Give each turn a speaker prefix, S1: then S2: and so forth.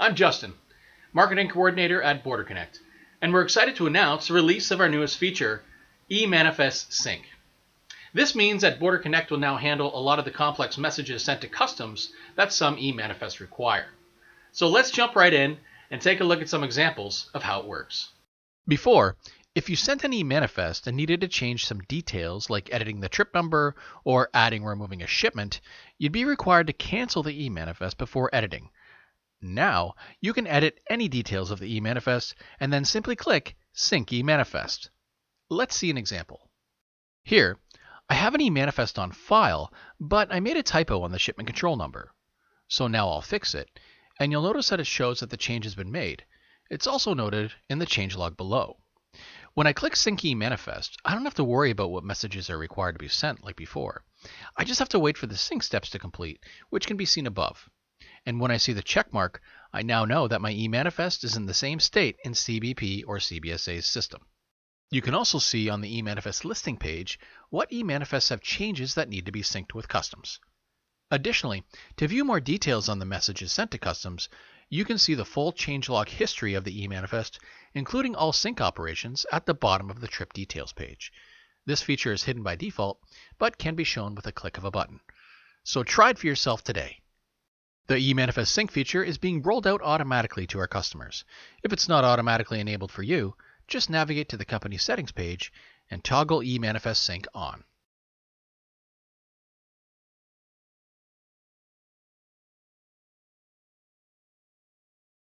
S1: I'm Justin, Marketing Coordinator at BorderConnect, and we're excited to announce the release of our newest feature, eManifest Sync. This means that BorderConnect will now handle a lot of the complex messages sent to customs that some eManifests require. So let's jump right in and take a look at some examples of how it works. Before, if you sent an eManifest and needed to change some details like editing the trip number or adding or removing a shipment, you'd be required to cancel the eManifest before editing. Now, you can edit any details of the eManifest and then simply click Sync eManifest. Let's see an example. Here, I have an eManifest on file, but I made a typo on the shipment control number. So now I'll fix it, and you'll notice that it shows that the change has been made. It's also noted in the changelog below. When I click Sync eManifest, I don't have to worry about what messages are required to be sent like before. I just have to wait for the sync steps to complete, which can be seen above. And when I see the check mark, I now know that my eManifest is in the same state in CBP or CBSA's system. You can also see on the eManifest listing page what eManifests have changes that need to be synced with customs. Additionally, to view more details on the messages sent to customs, you can see the full changelog history of the eManifest, including all sync operations, at the bottom of the trip details page. This feature is hidden by default, but can be shown with a click of a button. So try it for yourself today. The eManifest sync feature is being rolled out automatically to our customers. If it's not automatically enabled for you, just navigate to the company settings page and toggle eManifest sync on.